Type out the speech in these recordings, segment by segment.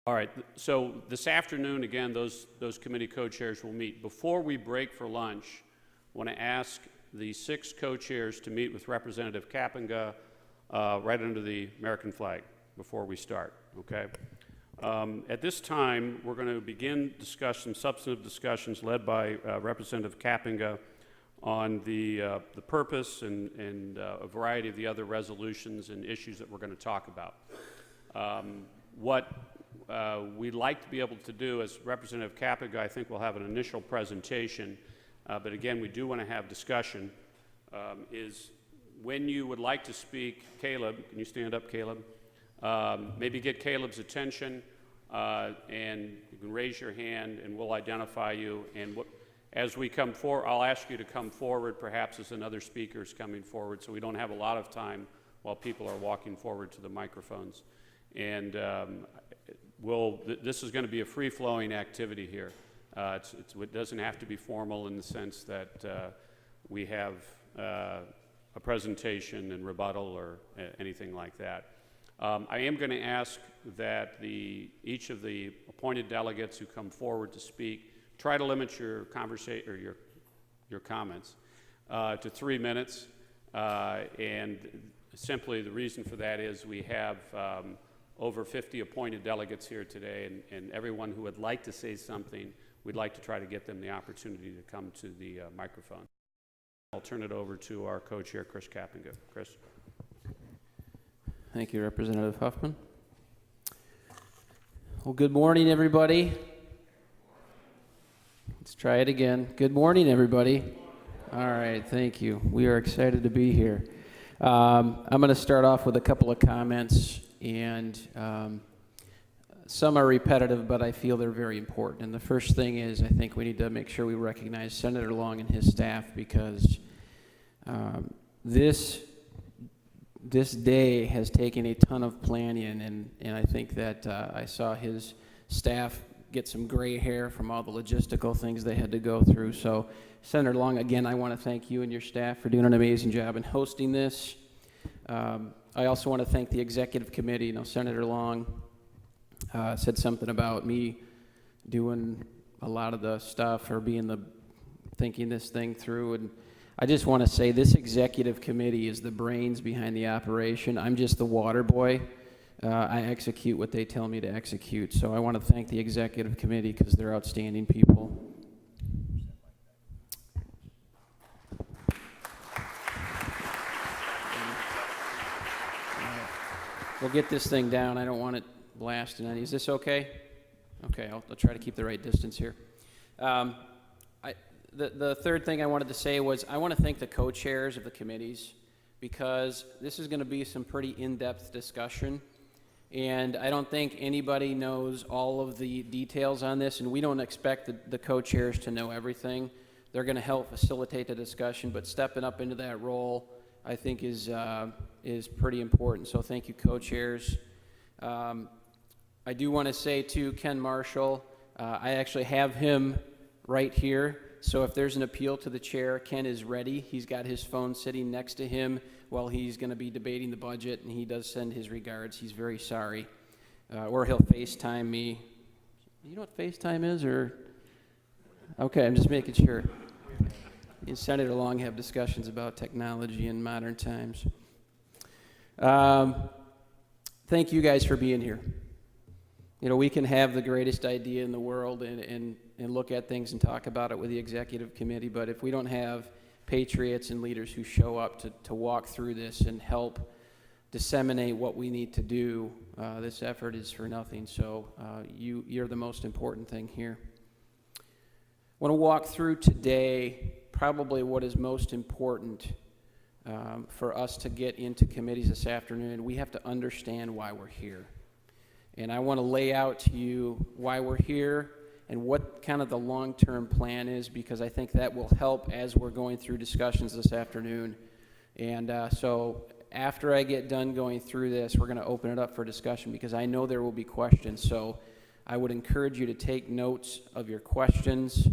All right, so this afternoon, again, those committee co-chairs will meet. Before we break for lunch, I want to ask the 6 co-chairs to meet with Representative Kapinga right under the American flag before we start, okay? At this time, we're going to begin some substantive discussions led by Representative Kapinga on the purpose and a variety of the other resolutions and issues that we're going to talk about. What we'd like to be able to do, as Representative Kapinga, I think, will have an initial presentation, but again, we do want to have discussion, is when you would like to speak, Caleb, can you stand up, Caleb? Maybe get Caleb's attention, and you can raise your hand, and we'll identify you, and as we come forward, I'll ask you to come forward, perhaps as another speaker is coming forward, so we don't have a lot of time while people are walking forward to the microphones. And this is going to be a free-flowing activity here. It doesn't have to be formal in the sense that we have a presentation and rebuttal or anything like that. I am going to ask that each of the appointed delegates who come forward to speak try to limit your conversation or your comments to 3 minutes. And simply the reason for that is we have over 50 appointed delegates here today, and everyone who would like to say something, we'd like to try to get them the opportunity to come to the microphone. I'll turn it over to our co-chair, Chris Kapinga. Chris. Thank you, Representative Huffman. Well, good morning, everybody. Let's try it again. Good morning, everybody. All right, thank you. We are excited to be here. I'm going to start off with a couple of comments, and some are repetitive, but I feel they're very important. And the first thing is, I think we need to make sure we recognize Senator Long and his staff, because this day has taken a ton of planning, and I think that I saw his staff get some gray hair from all the logistical things they had to go through. So, Senator Long, again, I want to thank you and your staff for doing an amazing job in hosting this. I also want to thank the executive committee. You know, Senator Long said something about me doing a lot of the stuff or thinking this thing through, and I just want to say this executive committee is the brains behind the operation. I'm just the water boy. I execute what they tell me to execute. So I want to thank the executive committee because they're outstanding people. We'll get this thing down. I don't want it blasting any. Is this okay? Okay, I'll try to keep the right distance here. The third thing I wanted to say was I want to thank the co-chairs of the committees, because this is going to be some pretty in-depth discussion, and I don't think anybody knows all of the details on this, and we don't expect the co-chairs to know everything. They're going to help facilitate the discussion, but stepping up into that role, I think, is pretty important. So thank you, co-chairs. I do want to say to Ken Marshall, I actually have him right here. So if there's an appeal to the chair, Ken is ready. He's got his phone sitting next to him while he's going to be debating the budget, and he does send his regards. He's very sorry. Or he'll FaceTime me. You know what FaceTime is? Or okay, I'm just making sure. Me and Senator Long have discussions about technology in modern times. Thank you guys for being here. You know, we can have the greatest idea in the world and look at things and talk about it with the executive committee, but if we don't have patriots and leaders who show up to walk through this and help disseminate what we need to do, this effort is for nothing. So you're the most important thing here. I want to walk through today probably what is most important for us to get into committees this afternoon. We have to understand why we're here. And I want to lay out to you why we're here and what kind of the long-term plan is, because I think that will help as we're going through discussions this afternoon. And so after I get done going through this, we're going to open it up for discussion, because I know there will be questions. So I would encourage you to take notes of your questions.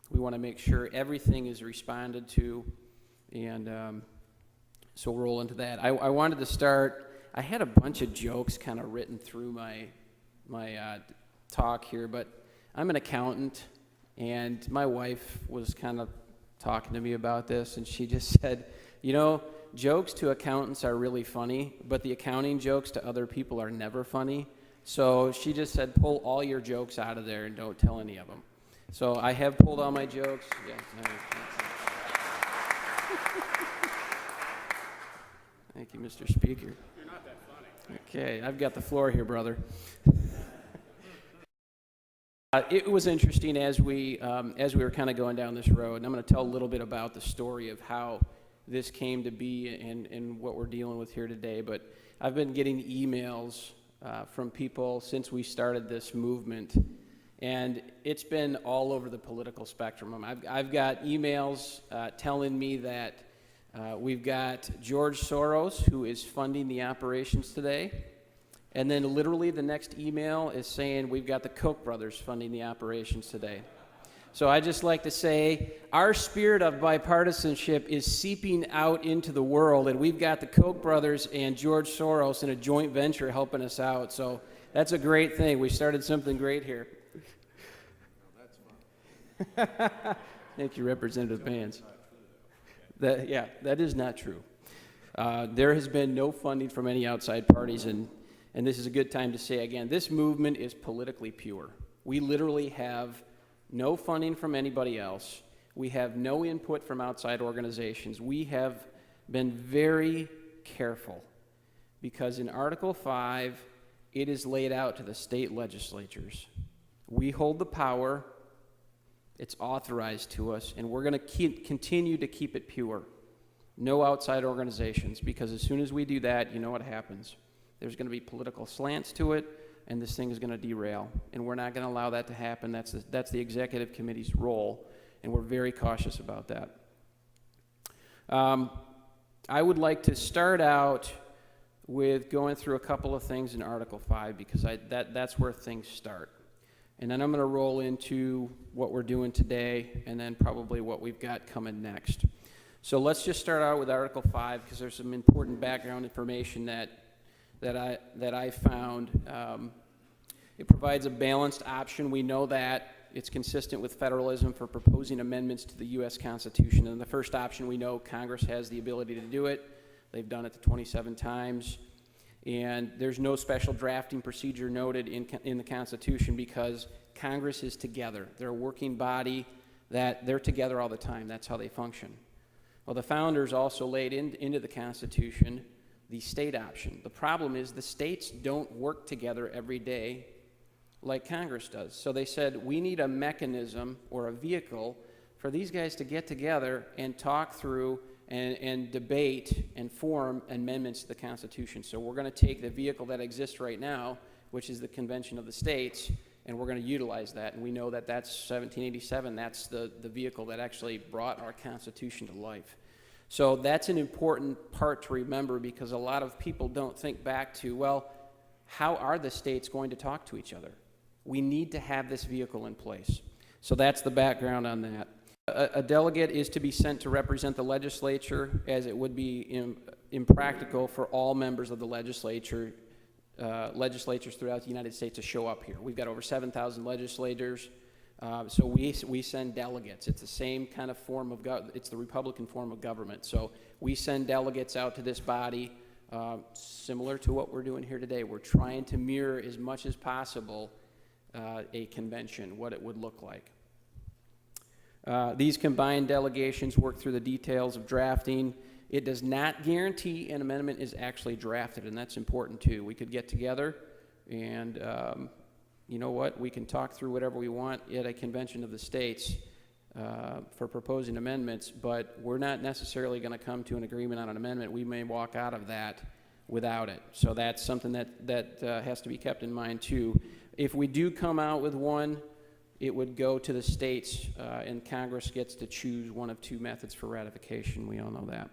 We want to make sure everything is responded to, and so we'll roll into that. I wanted to start, I had a bunch of jokes kind of written through my talk here, but I'm an accountant, and my wife was kind of talking to me about this, and she just said, you know, jokes to accountants are really funny, but the accounting jokes to other people are never funny. So she just said, pull all your jokes out of there and don't tell any of them. So I have pulled all my jokes. Yeah, thank you, Mr. Speaker. You're not that funny. Okay, I've got the floor here, brother. It was interesting as we were kind of going down this road, and I'm going to tell a little bit about the story of how this came to be and what we're dealing with here today. But I've been getting emails from people since we started this movement, and it's been all over the political spectrum. I've got emails telling me that we've got George Soros, who is funding the operations today. And then literally the next email is saying we've got the Koch brothers funding the operations today. So I just like to say our spirit of bipartisanship is seeping out into the world, and we've got the Koch brothers and George Soros in a joint venture helping us out. So that's a great thing. We started something great here. That's fun. Thank you, Representative Bands. That is not true. There has been no funding from any outside parties, and this is a good time to say again, this movement is politically pure. We literally have no funding from anybody else. We have no input from outside organizations. We have been very careful because in Article 5, it is laid out to the state legislatures. We hold the power, it's authorized to us, and we're going to continue to keep it pure. No outside organizations, because as soon as we do that, you know what happens. There's going to be political slants to it, and this thing is going to derail. And we're not going to allow that to happen. That's the executive committee's role, and we're very cautious about that. I would like to start out with going through a couple of things in Article 5, because that's where things start. And then I'm going to roll into what we're doing today, and then probably what we've got coming next. So let's just start out with Article 5, because there's some important background information that I found. It provides a balanced option. We know that it's consistent with federalism for proposing amendments to the U.S. Constitution. And the first option, we know Congress has the ability to do it. They've done it 27 times. And there's no special drafting procedure noted in the Constitution because Congress is together. They're a working body that they're together all the time. That's how they function. Well, the founders also laid into the Constitution the state option. The problem is the states don't work together every day like Congress does. So they said, we need a mechanism or a vehicle for these guys to get together and talk through and debate and form amendments to the Constitution. So we're going to take the vehicle that exists right now, which is the Convention of the States, and we're going to utilize that. And we know that that's 1787. That's the vehicle that actually brought our Constitution to life. So that's an important part to remember, because a lot of people don't think back to, well, how are the states going to talk to each other? We need to have this vehicle in place. So that's the background on that. A delegate is to be sent to represent the legislature, as it would be impractical for all members of the legislatures throughout the United States to show up here. We've got over 7,000 legislators. So we send delegates. It's the same kind of form of it's the Republican form of government. So we send delegates out to this body, similar to what we're doing here today. We're trying to mirror as much as possible a convention, what it would look like. These combined delegations work through the details of drafting. It does not guarantee an amendment is actually drafted, and that's important too. We could get together and you know what, we can talk through whatever we want at a convention of the states for proposing amendments, but we're not necessarily going to come to an agreement on an amendment. We may walk out of that without it. So that's something that has to be kept in mind too. If we do come out with one, it would go to the states, and Congress gets to choose one of two methods for ratification. We all know that.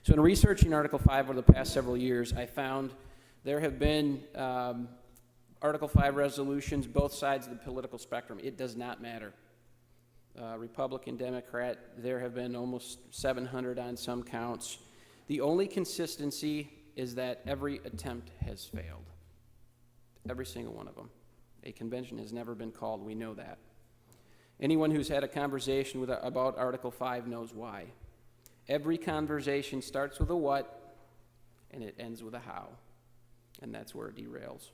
So in researching Article 5 over the past several years, I found there have been Article 5 resolutions, both sides of the political spectrum. It does not matter. Republican, Democrat, there have been almost 700 on some counts. The only consistency is that every attempt has failed. Every single one of them. A convention has never been called. We know that. Anyone who's had a conversation about Article 5 knows why. Every conversation starts with a what, and it ends with a how. And that's where it derails.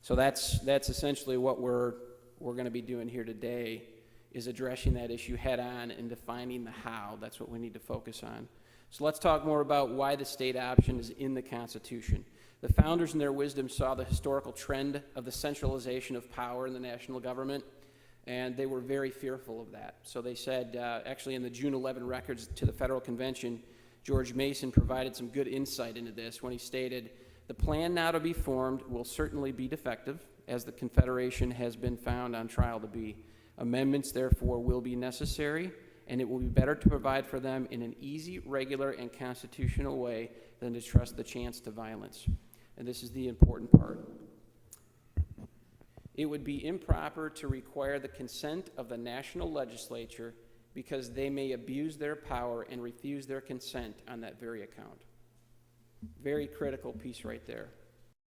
So that's essentially what we're going to be doing here today, is addressing that issue head on and defining the how. That's what we need to focus on. So let's talk more about why the state option is in the Constitution. The founders in their wisdom saw the historical trend of the centralization of power in the national government, and they were very fearful of that. So they said, actually in the June 11 records to the Federal Convention, George Mason provided some good insight into this when he stated, "The plan now to be formed will certainly be defective, as the Confederation has been found on trial to be. Amendments, therefore, will be necessary, and it will be better to provide for them in an easy, regular, and constitutional way than to trust the chance to violence." And this is the important part. "It would be improper to require the consent of the national legislature because they may abuse their power and refuse their consent on that very account." Very critical piece right there.